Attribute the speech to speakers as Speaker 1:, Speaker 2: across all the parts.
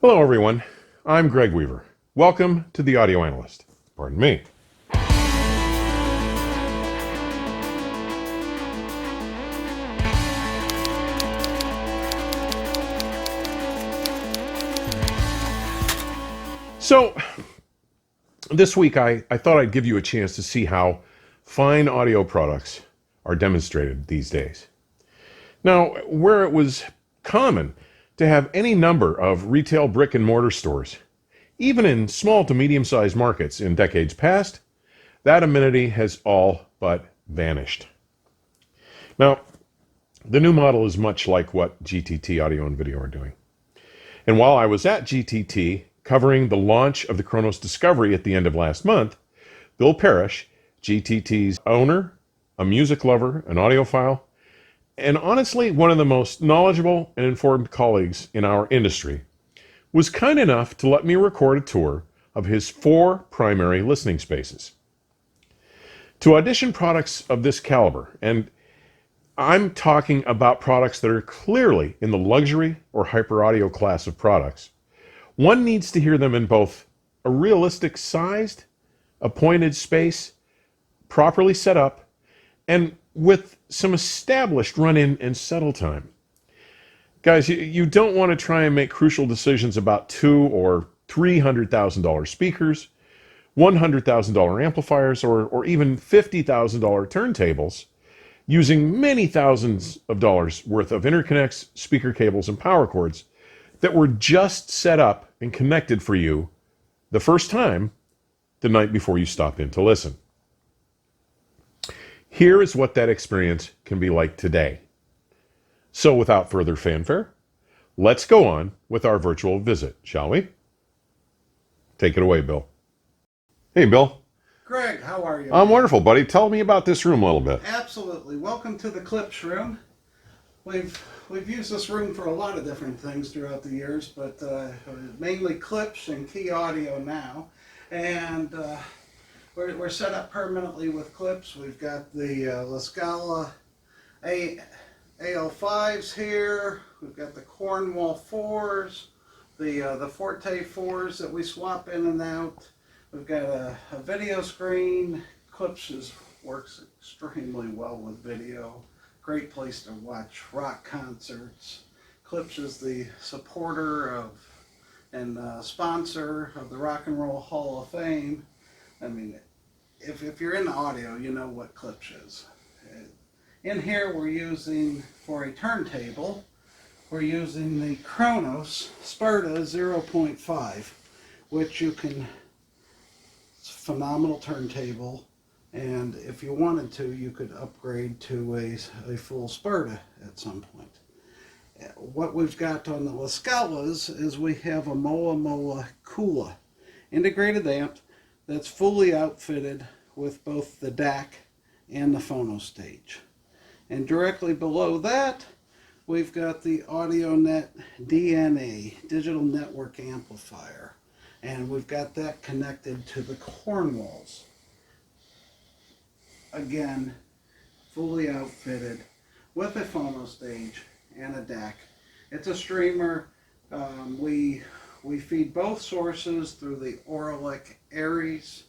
Speaker 1: Hello everyone, I'm Greg Weaver. Welcome to the Audio Analyst. Pardon me. So, this week I thought I'd give you a chance to see how fine audio products are demonstrated these days. Now, where it was common to have any number of retail brick and mortar stores, even in small to medium-sized markets in decades past, that amenity has all but vanished. Now, the new model is much like what GTT Audio and Video are doing. And while I was at GTT covering the launch of the KRONOS Discovery at the end of last month, Bill Parrish, GTT's owner, a music lover, an audiophile, and honestly one of the most knowledgeable and informed colleagues in our industry, was kind enough to let me record a tour of his 4 primary listening spaces. To audition products of this caliber, and I'm talking about products that are clearly in the luxury or hyper audio class of products, one needs to hear them in both a realistic sized, appointed space, properly set up, and with some established run-in and settle time. Guys, you don't want to try and make crucial decisions about $200,000 or $300,000 speakers, $100,000 amplifiers, or even $50,000 turntables, using many thousands of dollars worth of interconnects, speaker cables, and power cords that were just set up and connected for you the first time the night before you stopped in to listen. Here is what that experience can be like today. So without further fanfare, let's go on with our virtual visit, shall we? Take it away, Bill. Hey, Bill.
Speaker 2: Greg, how are you?
Speaker 1: I'm wonderful, buddy. Tell me about this room a little bit.
Speaker 2: Absolutely. Welcome to the Clips room. We've used this room for a lot of different things throughout the years, but mainly clips and key audio now. And we're set up permanently with clips. We've got the La Scala AL5s here. We've got the Cornwall 4s, the Forte 4s that we swap in and out. We've got a video screen. Clips works extremely well with video. Great place to watch rock concerts. Clips is the supporter of and sponsor of the Rock and Roll Hall of Fame. I mean, if you're in audio, you know what Clips is. In here we're using, for a turntable, we're using the KRONOS Sparta 0.5, which you can, it's a phenomenal turntable, and if you wanted to, you could upgrade to a full Sparta at some point. What we've got on the La Scalas is we have a Moa Kula integrated amp that's fully outfitted with both the DAC and the phono stage. And directly below that, we've got the Audionet DNA, digital network amplifier. And we've got that connected to the Cornwalls. Again, fully outfitted with a phono stage and a DAC. It's a streamer. We feed both sources through the Auralic Aries,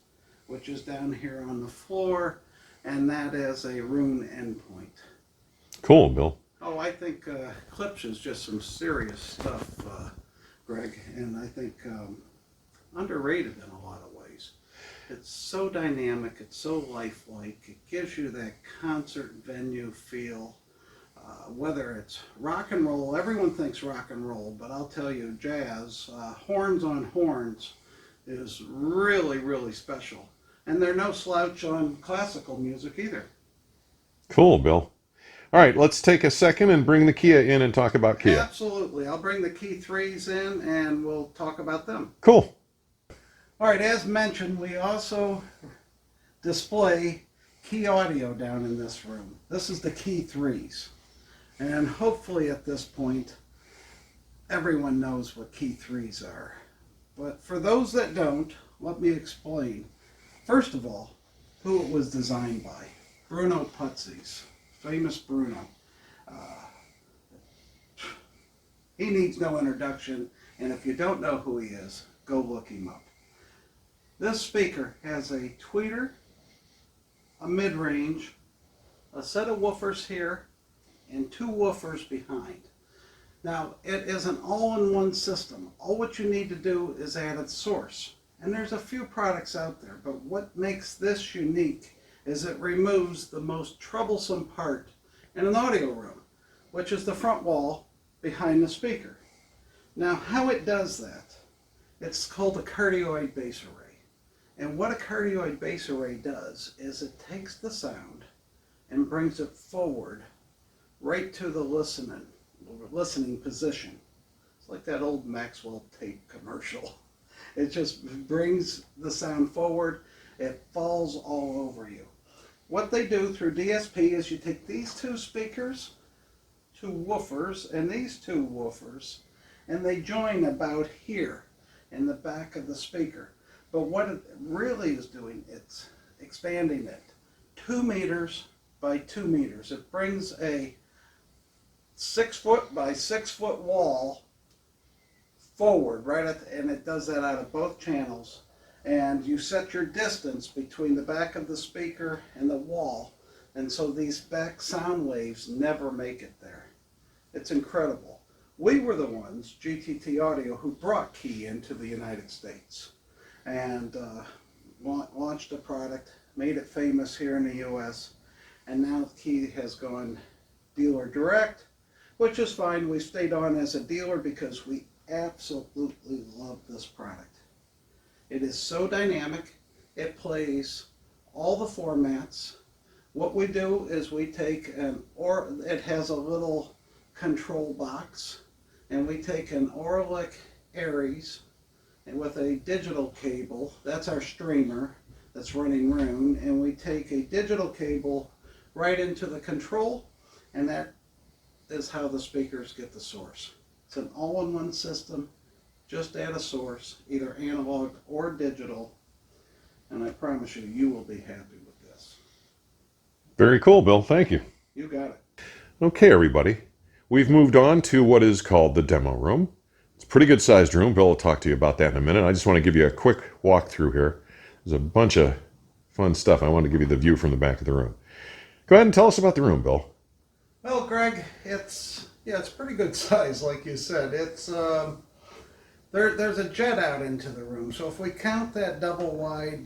Speaker 2: which is down here on the floor, and that is a Roon endpoint.
Speaker 1: Cool, Bill.
Speaker 2: Oh, I think Clips is just some serious stuff, Greg, and I think underrated in a lot of ways. It's so dynamic, it's so lifelike, it gives you that concert venue feel. Whether it's rock and roll, everyone thinks rock and roll, but I'll tell you, jazz, horns on horns, is really, really special. And they're no slouch on classical music either.
Speaker 1: Cool, Bill. All right, let's take a second and bring the Kia in and talk about Kia.
Speaker 2: Absolutely. I'll bring the Key 3s in and we'll talk about them.
Speaker 1: Cool.
Speaker 2: All right, as mentioned, we also display key audio down in this room. This is the Key 3s. And hopefully at this point, everyone knows what Key 3s are. But for those that don't, let me explain. First of all, who it was designed by. Bruno Putzis, famous Bruno. He needs no introduction. And if you don't know who he is, go look him up. This speaker has a tweeter, a mid-range, a set of woofers here, and 2 woofers behind. Now, it is an all-in-one system. All what you need to do is add a source. And there's a few products out there, but what makes this unique is it removes the most troublesome part in an audio room, which is the front wall behind the speaker. Now, how it does that, it's called a cardioid base array. And what a cardioid base array does is it takes the sound and brings it forward right to the listening position. It's like that old Maxwell tape commercial. It just brings the sound forward. It falls all over you. What they do through DSP is you take these 2 speakers, 2 woofers, and these 2 woofers, and they join about here in the back of the speaker. But what it really is doing, it's expanding it 2 meters by 2 meters. It brings a 6 foot by 6 foot wall forward, and it does that out of both channels. And you set your distance between the back of the speaker and the wall, and so these back sound waves never make it there. It's incredible. We were the ones, GTT Audio, who brought Key into the United States and launched a product, made it famous here in the US, and now Key has gone dealer direct, which is fine. We stayed on as a dealer because we absolutely love this product. It is so dynamic. It plays all the formats. What we do is we take it has a little control box, and we take an Orlick Aries and with a digital cable, that's our streamer that's running Roon, and we take a digital cable right into the control, and that is how the speakers get the source. It's an all-in-one system. Just add a source, either analog or digital, and I promise you, you will be happy with this.
Speaker 1: Very cool, Bill. Thank you.
Speaker 2: You got it.
Speaker 1: Okay, everybody. We've moved on to what is called the demo room. It's a pretty good sized room. Bill will talk to you about that in a minute. I just want to give you a quick walkthrough here. There's a bunch of fun stuff. I want to give you the view from the back of the room. Go ahead and tell us about the room, Bill.
Speaker 2: Well, Greg, it's pretty good size, like you said. It's there's a jet out into the room. So if we count that double wide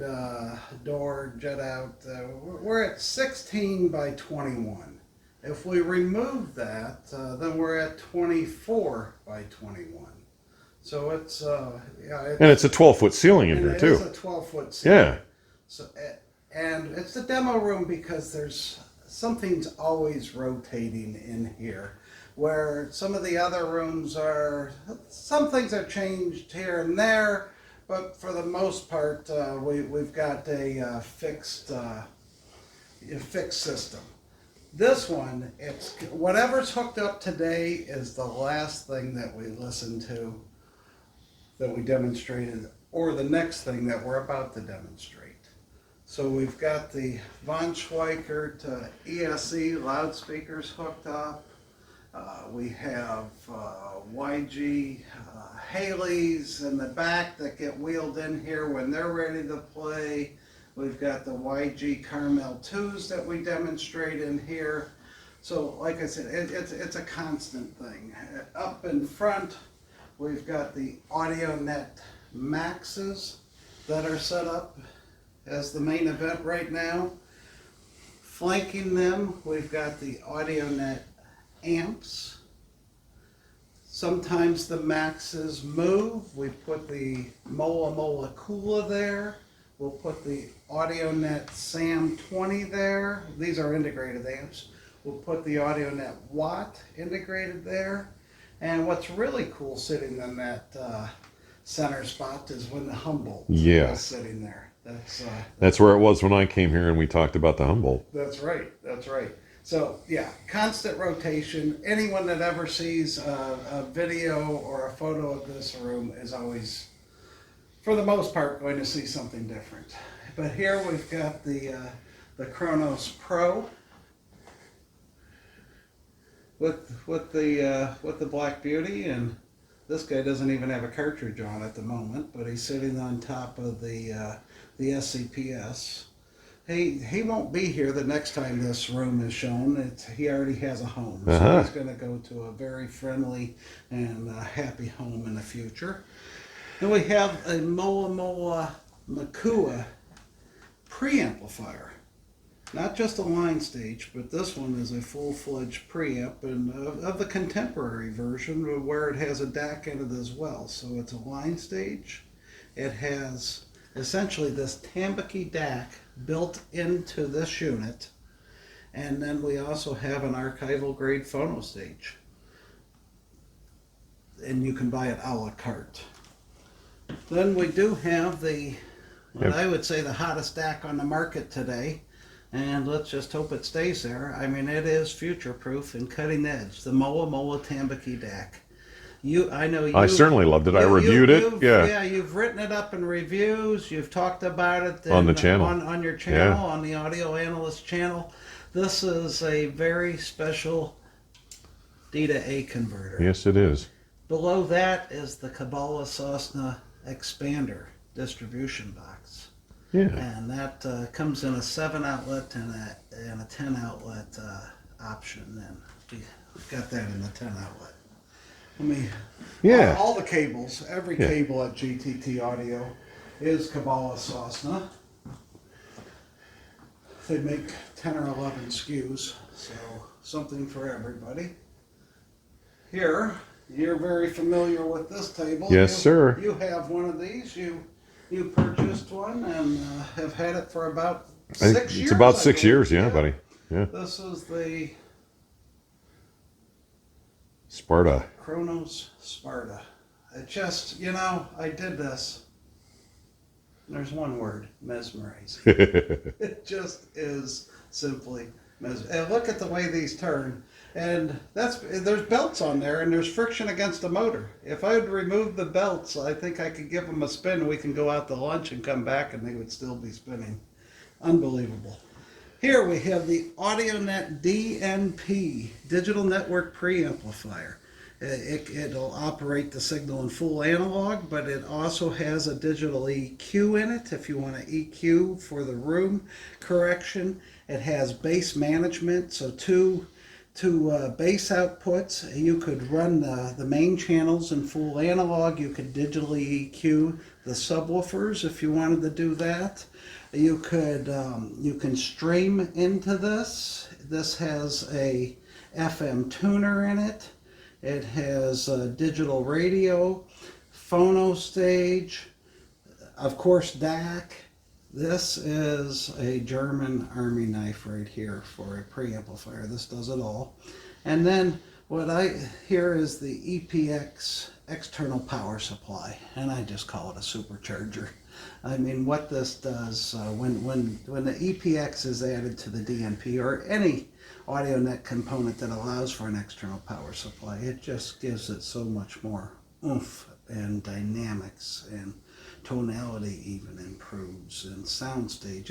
Speaker 2: door jet out, we're at 16 by 21. If we remove that, then we're at 24 by 21. So it's
Speaker 1: and it's a 12-foot ceiling in here too.
Speaker 2: It is a 12-foot ceiling.
Speaker 1: Yeah.
Speaker 2: So and it's a demo room because something's always rotating in here. Where some of the other rooms some things are changed here and there, but for the most part, we've got a fixed system. This one, it's whatever's hooked up today is the last thing that we listen to, that we demonstrated, or the next thing that we're about to demonstrate. So we've got the Von Schweikert ESE loudspeakers hooked up. We have YG Haleys in the back that get wheeled in here when they're ready to play. We've got the YG Carmel 2s that we demonstrate in here. So like I said, it's a constant thing. Up in front, we've got the Audionet Maxes that are set up as the main event right now. Flanking them, we've got the Audionet amps. Sometimes the Maxes move. We put the Mola Mola Kula there. We'll put the Audionet Sam 20 there. These are integrated amps. We'll put the Audionet Watt integrated there. And what's really cool sitting in that center spot is when the Humboldt is sitting there.
Speaker 1: That's where it was when I came here and we talked about the Humboldt.
Speaker 2: That's right. That's right. So yeah, constant rotation. Anyone that ever sees a video or a photo of this room is always, for the most part, going to see something different. But here we've got the KRONOS Pro with the Black Beauty, and This guy doesn't even have a cartridge on at the moment, but he's sitting on top of the SCPS. He won't be here the next time this room is shown. He already has a home, so he's going to go to a very friendly and happy home in the future. And we have a Moa Makua preamplifier. Not just a line stage, but this one is a full-fledged preamp and of the contemporary version where it has a DAC in it as well. So it's a line stage. It has essentially this Tambaki DAC built into this unit. And then we also have an archival grade phono stage. And you can buy it a la carte. Then we do have what I would say the hottest DAC on the market today. And let's just hope it stays there. I mean, it is future-proof and cutting edge. The Moa Tambaki DAC. I
Speaker 1: certainly loved it. I reviewed it.
Speaker 2: Yeah, you've written it up in reviews. You've talked about it
Speaker 1: on the channel,
Speaker 2: on your channel, on the Audio Analyst channel. This is a very special D to A converter.
Speaker 1: Yes, it is.
Speaker 2: Below that is the Kabbalah Sosna expander distribution box.
Speaker 1: Yeah.
Speaker 2: And that comes in a 7-outlet and a 10-outlet option. And we've got that in the 10-outlet. All the cables, every cable at GTT Audio is Kabbalah Sosna. They make 10 or 11 SKUs, so something for everybody. Here, you're very familiar with this table.
Speaker 1: Yes, sir.
Speaker 2: You have one of these. You purchased one and have had it for about 6 years.
Speaker 1: It's about 6 years, buddy. Yeah.
Speaker 2: This is the
Speaker 1: Sparta.
Speaker 2: KRONOS Sparta. It just, I did this. There's one word, mesmerizing. It just is simply mesmerizing. And look at the way these turn. And there's belts on there, and there's friction against the motor. If I would remove the belts, I think I could give them a spin. We can go out to lunch and come back, and they would still be spinning. Unbelievable. Here we have the Audionet DNP, Digital Network Preamplifier. It'll operate the signal in full analog, but it also has a digital EQ in it if you want to EQ for the room correction. It has bass management, so two bass outputs. You could run the main channels in full analog. You could digitally EQ the subwoofers if you wanted to do that. You can stream into this. This has a FM tuner in it. It has a digital radio, phono stage, of course DAC. This is a German army knife right here for a preamplifier. This does it all. And then here is the EPX external power supply, and I just call it a supercharger. I mean, what this does when the EPX is added to the DNP or any Audionet component that allows for an external power supply, it just gives it so much more oomph and dynamics, and tonality even improves, and soundstage.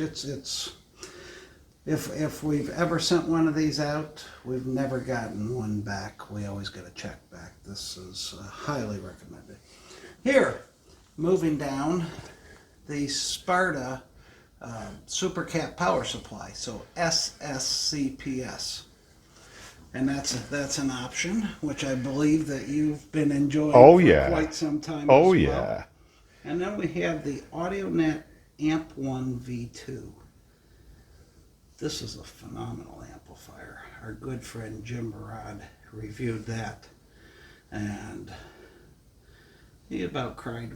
Speaker 2: If we've ever sent one of these out, we've never gotten one back. We always get a check back. This is highly recommended. Here, moving down, the Sparta SuperCap power supply, so SSCPS. And that's an option, which I believe that you've been enjoying for quite some time as well.
Speaker 1: Yeah.
Speaker 2: And then we have the Audionet Amp1 V2. This is a phenomenal amplifier. Our good friend Jim Barad reviewed that, and he about cried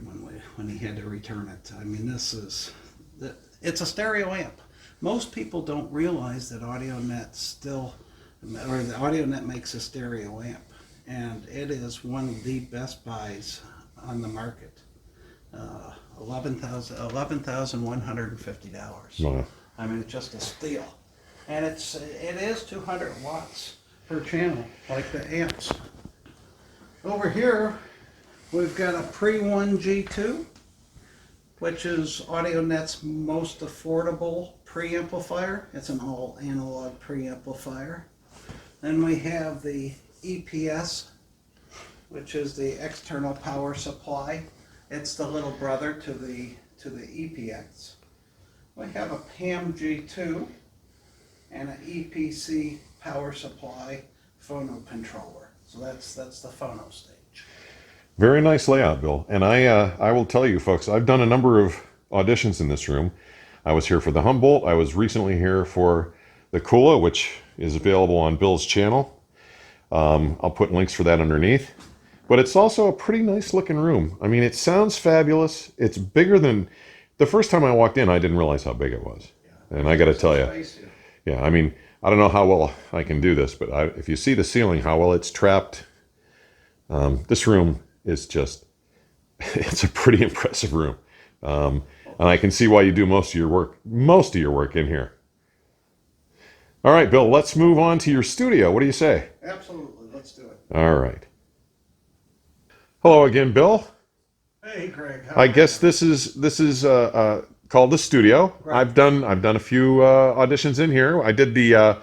Speaker 2: when he had to return it. I mean, it's a stereo amp. Most people don't realize that Audionet the Audionet makes a stereo amp, and it is one of the best buys on the market. $11,150.
Speaker 1: Wow.
Speaker 2: I mean, it's just a steal. And it is 200 watts per channel, like the amps. Over here, we've got a Pre-1 G2, which is Audionet's most affordable preamplifier. It's an all analog preamplifier. Then we have the EPS which is the external power supply. It's the little brother to the EPX. We have a PAM G2 and an EPC power supply phono controller. So that's the phono stage.
Speaker 1: Very nice layout, Bill. And I will tell you, folks, I've done a number of auditions in this room. I was here for the Humboldt. I was recently here for the Kula, which is available on Bill's channel. I'll put links for that underneath. But it's also a pretty nice looking room. I mean, it sounds fabulous. It's bigger than... The first time I walked in, I didn't realize how big it was. Yeah. And I got to tell you, yeah, I mean, I don't know how well I can do this, but if you see the ceiling, how well it's trapped, this room is just, it's a pretty impressive room. And I can see why you do most of your work in here. All right, Bill, let's move on to your studio. What do you say?
Speaker 2: Absolutely, let's do it.
Speaker 1: All right. Hello again, Bill.
Speaker 2: Hey, Greg.
Speaker 1: I guess this is called the studio. Right. I've done a few auditions in here. I did the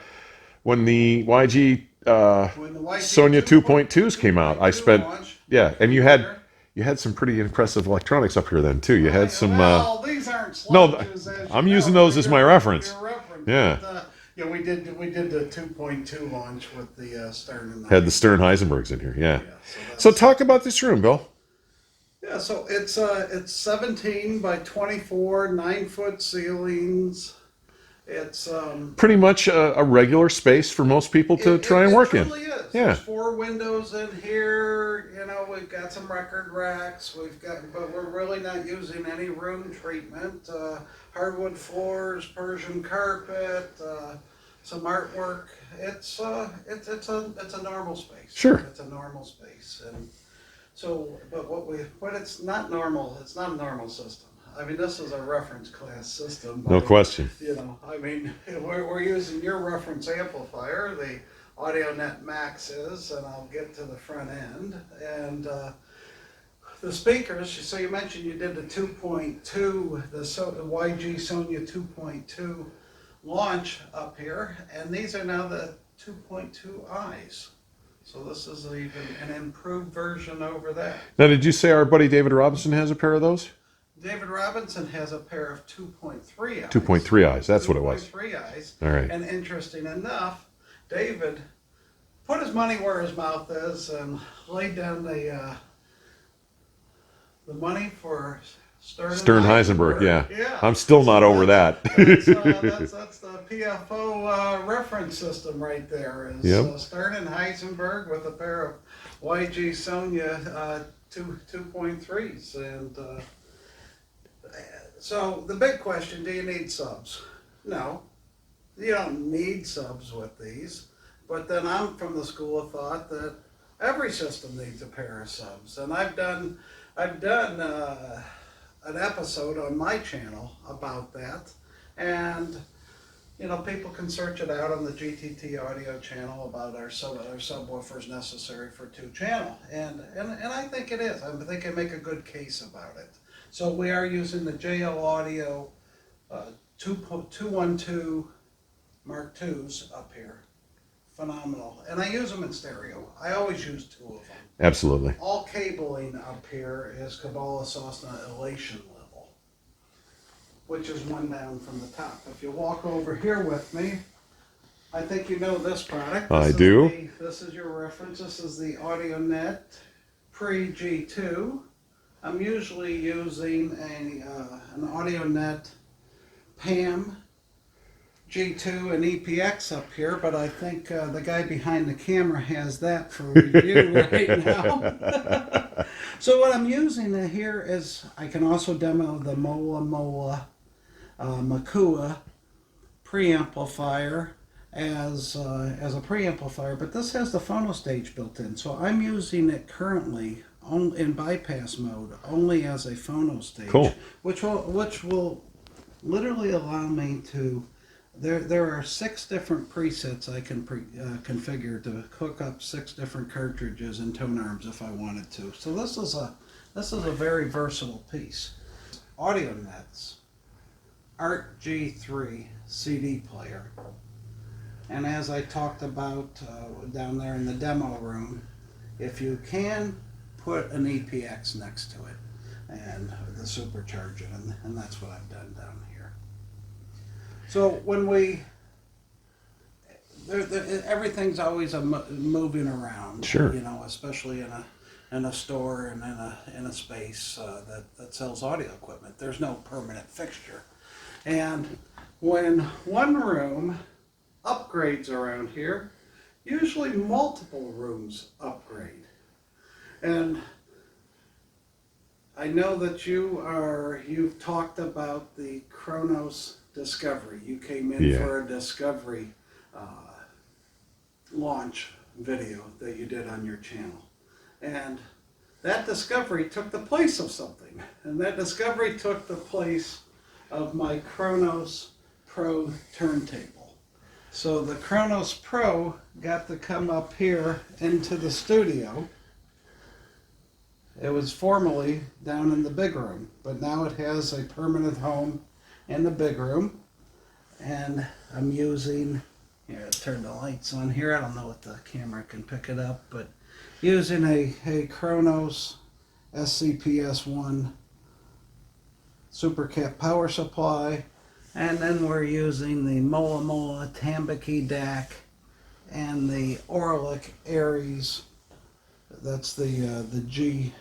Speaker 1: when the YG Sonja 2.2s came out. I spent and you had some pretty impressive electronics up here then too. You had some.
Speaker 2: Well, these aren't slouches,
Speaker 1: I'm using those as my reference. Yeah.
Speaker 2: But, yeah, we did the 2.2 launch with the Stern. And
Speaker 1: had the Stern Heisenbergs in here. Yeah. So talk about this room, Bill.
Speaker 2: Yeah, so it's 17 by 24, 9-foot ceilings. It's
Speaker 1: pretty much a regular space for most people to try and work in.
Speaker 2: It really is.
Speaker 1: Yeah.
Speaker 2: There's 4 windows in here. You know, we've got some record racks. But we're really not using any room treatment. Hardwood floors, Persian carpet, some artwork. It's a normal space.
Speaker 1: Sure.
Speaker 2: It's a normal space. And so, but it's not normal. It's not a normal system. I mean, this is a reference class system.
Speaker 1: No question.
Speaker 2: You know, I mean, we're using your reference amplifier, the Audionet Maxes, and I'll get to the front end. And the speakers, so you mentioned you did the 2.2, the YG Sonja 2.2 launch up here, and these are now the 2.2i's. So this is even an improved version over that.
Speaker 1: Now, did you say our buddy David Robinson has a pair of those?
Speaker 2: David Robinson has a pair of 2.3i's.
Speaker 1: 2.3i's, that's what it was.
Speaker 2: 2.3i's.
Speaker 1: All right.
Speaker 2: And interesting enough, David put his money where his mouth is and laid down the money for Stern
Speaker 1: Heisenberg, yeah. I'm still not over that.
Speaker 2: That's the PFO reference system right there. Is Stern and Heisenberg with a pair of YG Sonja 2.3s. And so the big question, do you need subs? No, you don't need subs with these. But then I'm from the school of thought that every system needs a pair of subs. And I've done an episode on my channel about that, and you know, people can search it out on the GTT audio channel about our subwoofers necessary for 2-channel, and I think it is. I think I make a good case about it. So we are using the JL Audio 212 Mark IIs up here. Phenomenal, and I use them in stereo. I always use 2 of them.
Speaker 1: Absolutely.
Speaker 2: All cabling up here is Kabbalah Sosna Elation level, which is one down from the top. If you walk over here with me, I think you know this product.
Speaker 1: I do.
Speaker 2: This is your reference. This is the Audionet Pre-G2. I'm usually using an Audionet PAM G2 and EPX up here, but I think the guy behind the camera has that for review right now. So what I'm using here is, I can also demo the Mola Makua preamplifier as a preamplifier, but this has the phono stage built in. So I'm using it currently in bypass mode, only as a phono stage.
Speaker 1: Cool.
Speaker 2: Which will literally allow me to. There are 6 different presets I can configure to hook up 6 different cartridges and tone arms if I wanted to. So this is a very versatile piece. Audionet's Art G3 CD player, and as I talked about down there in the demo room, if you can, put an EPX next to it and the supercharger, and that's what I've done down here. So when we, everything's always moving around,
Speaker 1: Sure.
Speaker 2: you know, especially in a store and in a space that sells audio equipment. There's no permanent fixture. And when one room upgrades around here, usually multiple rooms upgrade. And I know that you've talked about the KRONOS Discovery. You came in for a Discovery launch video that you did on your channel. And that Discovery took the place of something. And that Discovery took the place of my KRONOS Pro turntable. So the KRONOS Pro got to come up here into the studio. It was formerly down in the big room, but now it has a permanent home in the big room. And I'm using, here, turn the lights on here. I don't know if the camera can pick it up, but using a KRONOS SCPS-1 SuperCap power supply. And then we're using the Mola Tambaki DAC and the Orlick Aries. That's the G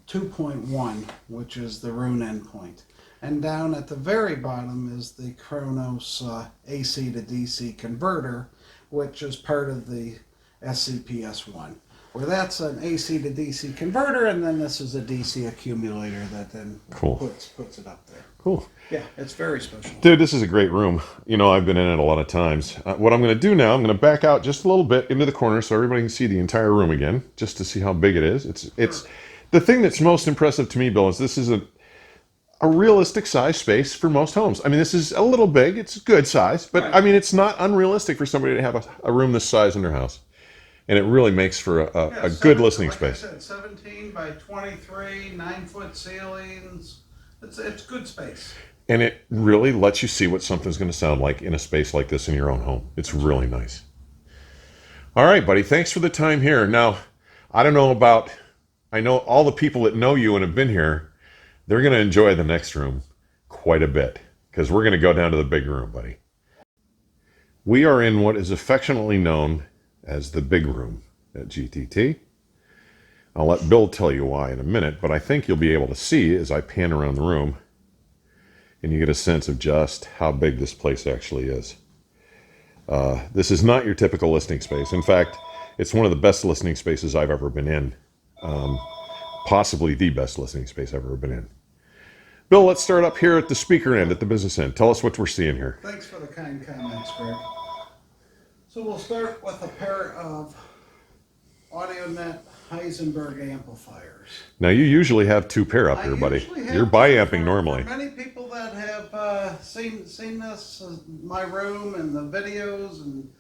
Speaker 2: 2.1, which is the Rune endpoint. And down at the very bottom is the KRONOS AC to DC converter, which is part of the SCPS-1. Where that's an AC to DC converter, and then this is a DC accumulator that then puts it up there.
Speaker 1: Cool.
Speaker 2: Yeah, it's very special.
Speaker 1: Dude, this is a great room. You know, I've been in it a lot of times. What I'm going to do now, I'm going to back out just a little bit into the corner so everybody can see the entire room again, just to see how big it is. It's the thing that's most impressive to me, Bill, is this is a realistic size space for most homes. I mean, this is a little big. It's a good size, but
Speaker 2: Right.
Speaker 1: I mean, it's not unrealistic for somebody to have a room this size in their house. And it really makes for a good listening space.
Speaker 2: Like I said, 17 by 23, 9-foot ceilings. It's good space.
Speaker 1: And it really lets you see what something's going to sound like in a space like this in your own home. It's really nice. All right, buddy. Thanks for the time here. Now, I know all the people that know you and have been here, they're going to enjoy the next room quite a bit because we're going to go down to the big room, buddy. We are in what is affectionately known as the big room at GTT. I'll let Bill tell you why in a minute, but I think you'll be able to see as I pan around the room and you get a sense of just how big this place actually is. This is not your typical listening space. In fact, it's one of the best listening spaces I've ever been in. Possibly the best listening space I've ever been in. Bill, let's start up here at the speaker end, at the business end. Tell us what we're seeing here.
Speaker 2: Thanks for the kind comments, Greg. So we'll start with a pair of Audionet Heisenberg amplifiers.
Speaker 1: Now, you usually have two pair up here, buddy. You're bi-amping normally.
Speaker 2: For many people that have seen this, my room and the videos and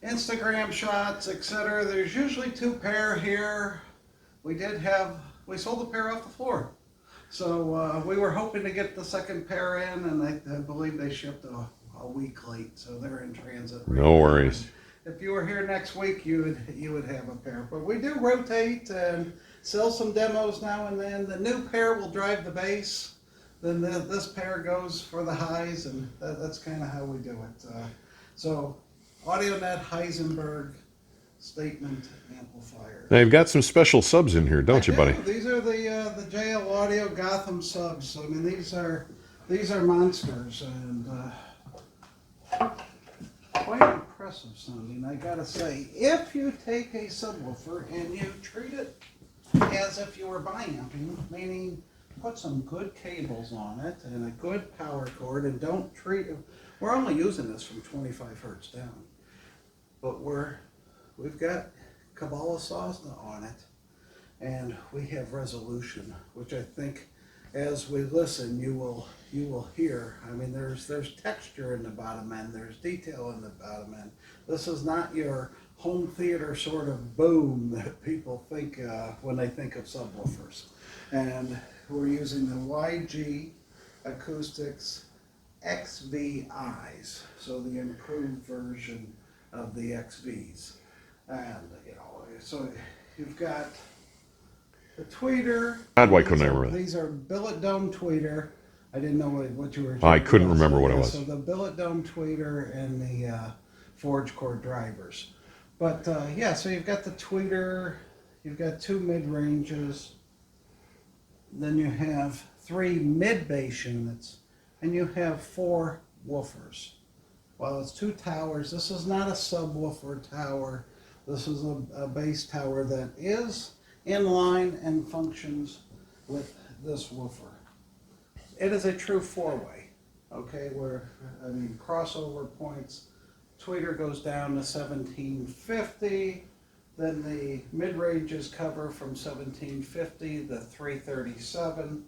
Speaker 2: Instagram shots, etc., there's usually two pair here. We sold a pair off the floor. So we were hoping to get the second pair in, and I believe they shipped a week late, so they're in transit.
Speaker 1: No worries.
Speaker 2: If you were here next week, you would have a pair. But we do rotate and sell some demos now and then. The new pair will drive the bass. Then this pair goes for the highs, and that's kind of how we do it. So Audionet Heisenberg statement amplifier.
Speaker 1: Now, you've got some special subs in here, don't you, buddy?
Speaker 2: These are the JL Audio Gotham subs. I mean, these are monsters, and quite impressive sounding, I gotta say. If you take a subwoofer and you treat it as if you were bi-amping, meaning put some good cables on it and a good power cord, and don't treat it. We're only using this from 25 hertz down, but we've got Kabbalah saws on it, and we have resolution, which I think as we listen you will hear. I mean, there's texture in the bottom end, there's detail in the bottom end. This is not your home theater sort of boom that people think when they think of subwoofers. And we're using the YG Acoustics XVIs, so the improved version of the XVs. And so you've got the tweeter.
Speaker 1: God, why couldn't I remember that?
Speaker 2: These are billet dome tweeter. I didn't know what you were.
Speaker 1: I couldn't remember what it was.
Speaker 2: So the billet dome tweeter and the forge core drivers. But yeah, so you've got the tweeter. You've got 2 mid ranges. Then you have 3 mid bass units, and you have 4 woofers. Well, it's 2 towers. This is not a subwoofer tower. This is a bass tower that is in line and functions with this woofer. It is a true 4-way, okay, where, I mean, crossover points. Tweeter goes down to 1750, then the mid-ranges cover from 1750 to 337.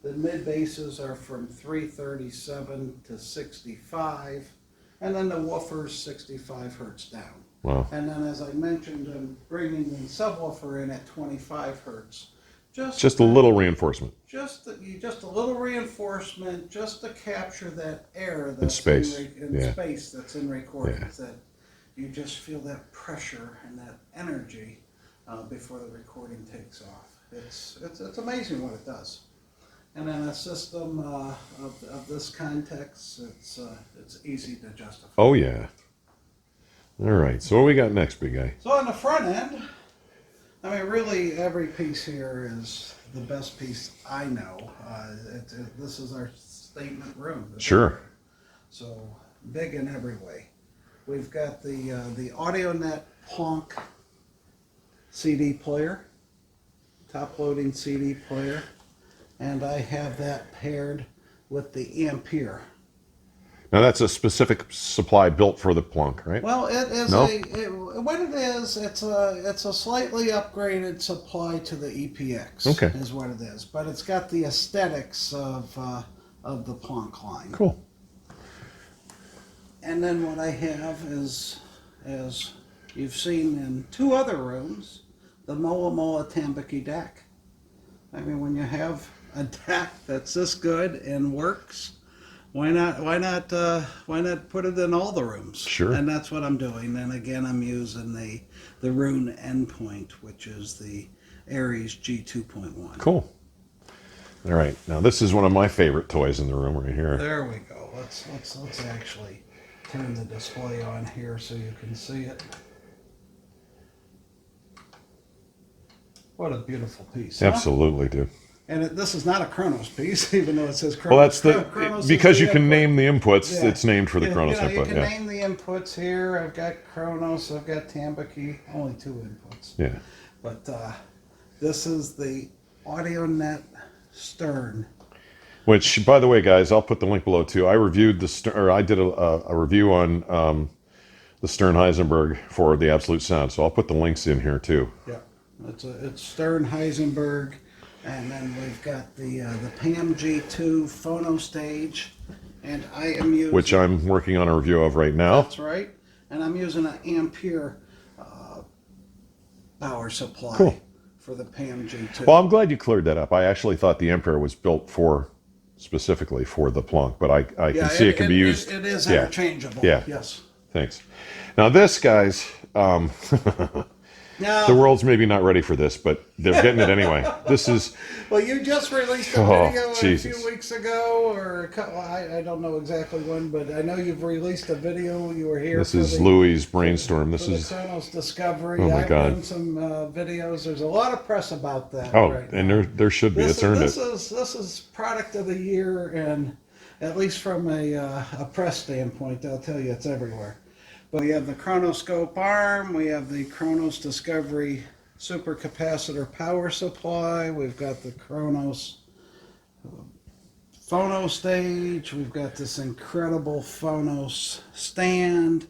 Speaker 2: The mid-basses are from 337 to 65, and then the woofers 65 hertz down.
Speaker 1: Wow.
Speaker 2: And then, as I mentioned, I'm bringing the subwoofer in at 25 hertz.
Speaker 1: Just a little reinforcement.
Speaker 2: Just a little reinforcement, just to capture that air that's
Speaker 1: in space,
Speaker 2: space that's in recordings. That you just feel that pressure and that energy before the recording takes off. It's amazing what it does. And in a system of this context, it's easy to justify.
Speaker 1: Oh yeah. All right. So what we got next, big guy?
Speaker 2: So on the front end, I mean, really, every piece here is the best piece I know. This is our statement room.
Speaker 1: Sure.
Speaker 2: So big in every way. We've got the Audionet Plonk CD player, top-loading CD player, and I have that paired with the Ampere.
Speaker 1: Now that's a specific supply built for the Plonk, right?
Speaker 2: Well, it is
Speaker 1: No?
Speaker 2: what it is. It's a slightly upgraded supply to the EPX.
Speaker 1: Okay.
Speaker 2: Is what it is, but it's got the aesthetics of the Plonk line.
Speaker 1: Cool.
Speaker 2: And then what I have is, as you've seen in 2 other rooms, the Moa Tambaki DAC. I mean, when you have a DAC that's this good and works, why not put it in all the rooms?
Speaker 1: Sure.
Speaker 2: And that's what I'm doing. And again, I'm using the Rune endpoint, which is the Aries G2.1.
Speaker 1: Cool. All right. Now this is one of my favorite toys in the room right here.
Speaker 2: There we go. Let's actually turn the display on here so you can see it. What a beautiful piece. Huh?
Speaker 1: Absolutely, dude.
Speaker 2: And this is not a KRONOS piece, even though it says KRONOS.
Speaker 1: Well, that's
Speaker 2: KRONOS
Speaker 1: because
Speaker 2: is
Speaker 1: you
Speaker 2: the
Speaker 1: can
Speaker 2: input.
Speaker 1: name the inputs.
Speaker 2: Yeah.
Speaker 1: It's named for the KRONOS input.
Speaker 2: You can
Speaker 1: Yeah.
Speaker 2: name the inputs here. I've got KRONOS. I've got Tambaki. Only 2 inputs.
Speaker 1: Yeah.
Speaker 2: But this is the Audionet Stern.
Speaker 1: Which, by the way, guys, I'll put the link below too. I reviewed I did a review on the Stern Heisenberg for the Absolute Sound, so I'll put the links in here too.
Speaker 2: Yeah, it's Stern Heisenberg, and then we've got the PAM G2 phono stage, and I am using,
Speaker 1: Which I'm working on a review of right now.
Speaker 2: That's right, and I'm using an Ampere power supply
Speaker 1: Cool.
Speaker 2: for the PAM G2.
Speaker 1: Well, I'm glad you cleared that up. I actually thought the Ampere was built specifically for the Plonk, but I can see it can be used.
Speaker 2: It is
Speaker 1: Yeah.
Speaker 2: interchangeable.
Speaker 1: Yeah.
Speaker 2: Yes.
Speaker 1: Thanks. Now this, guys,
Speaker 2: Now,
Speaker 1: the world's maybe not ready for this, but they're getting it anyway. This is,
Speaker 2: well, you just released a
Speaker 1: Oh,
Speaker 2: video a
Speaker 1: Jesus.
Speaker 2: few weeks ago, or I don't know exactly when, but I know you've released a video. You were here.
Speaker 1: this
Speaker 2: for
Speaker 1: is
Speaker 2: the,
Speaker 1: Louis' brainstorm. This
Speaker 2: for the
Speaker 1: is,
Speaker 2: KRONOS Discovery.
Speaker 1: Oh, my
Speaker 2: I've
Speaker 1: God.
Speaker 2: done some videos. There's a lot of press about that.
Speaker 1: oh,
Speaker 2: right
Speaker 1: and
Speaker 2: now.
Speaker 1: there should be. It's earned it.
Speaker 2: This is product of the year, and at least from a press standpoint, I'll tell you it's everywhere. But we have the Chronoscope arm, we have the KRONOS Discovery supercapacitor power supply, we've got the KRONOS phono stage, we've got this incredible phonos stand,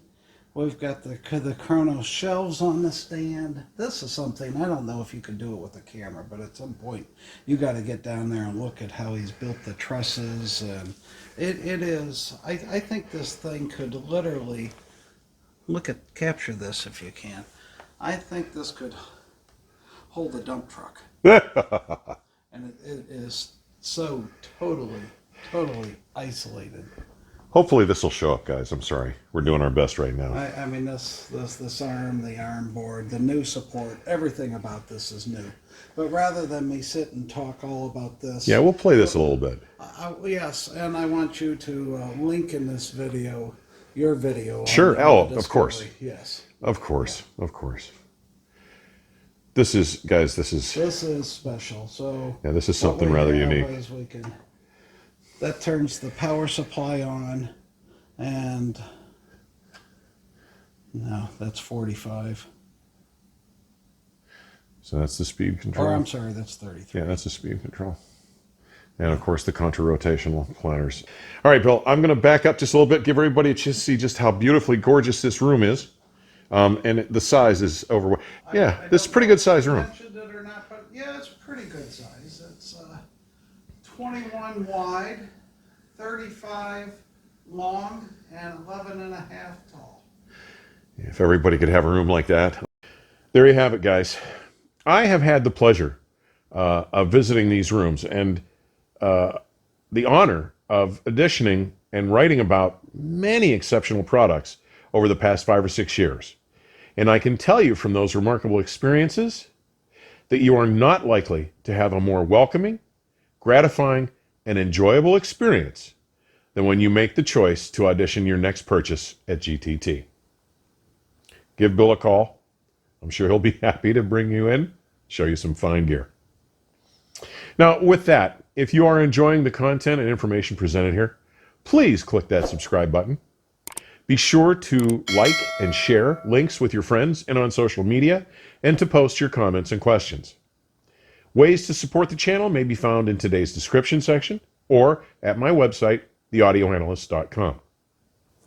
Speaker 2: we've got the KRONOS shelves on the stand. This is something, I don't know if you could do it with a camera, but at some point you got to get down there and look at how he's built the trusses. And it is, I think this thing could literally, capture this if you can. I think this could hold a dump truck. And it is so totally isolated
Speaker 1: Hopefully this will show up, guys. I'm sorry. We're doing our best right now.
Speaker 2: I mean, this arm, the arm board, the new support, everything about this is new. But rather than me sit and talk all about this...
Speaker 1: Yeah, we'll play this a little bit.
Speaker 2: Yes, and I want you to link in this video, your video.
Speaker 1: Sure.
Speaker 2: On
Speaker 1: Oh, of course.
Speaker 2: Yes.
Speaker 1: Of course. Yeah. Of course. This is, guys, this is...
Speaker 2: This is special. So
Speaker 1: yeah, this is something rather unique.
Speaker 2: That turns the power supply on, and no, that's 45.
Speaker 1: So that's the speed control.
Speaker 2: Or I'm sorry, that's 33.
Speaker 1: Yeah, that's the speed control. And of course the contra-rotational planners. All right, Bill, I'm going to back up just a little bit, give everybody a chance to see just how beautifully gorgeous this room is. And the size is overwhelming. Yeah, this is a pretty good size room.
Speaker 2: Mentioned it or not, but yeah, it's a pretty good size. It's 21 wide, 35 long, and 11 and a half tall.
Speaker 1: If everybody could have a room like that. There you have it, guys. I have had the pleasure of visiting these rooms and the honor of auditioning and writing about many exceptional products over the past 5 or 6 years. And I can tell you from those remarkable experiences that you are not likely to have a more welcoming, gratifying, and enjoyable experience than when you make the choice to audition your next purchase at GTT. Give Bill a call. I'm sure he'll be happy to bring you in, show you some fine gear. Now, with that, if you are enjoying the content and information presented here, please click that subscribe button. Be sure to like and share links with your friends and on social media, and to post your comments and questions. Ways to support the channel may be found in today's description section or at my website, theaudioanalyst.com.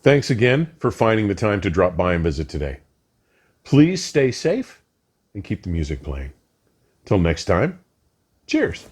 Speaker 1: Thanks again for finding the time to drop by and visit today. Please stay safe and keep the music playing. Till next time, cheers.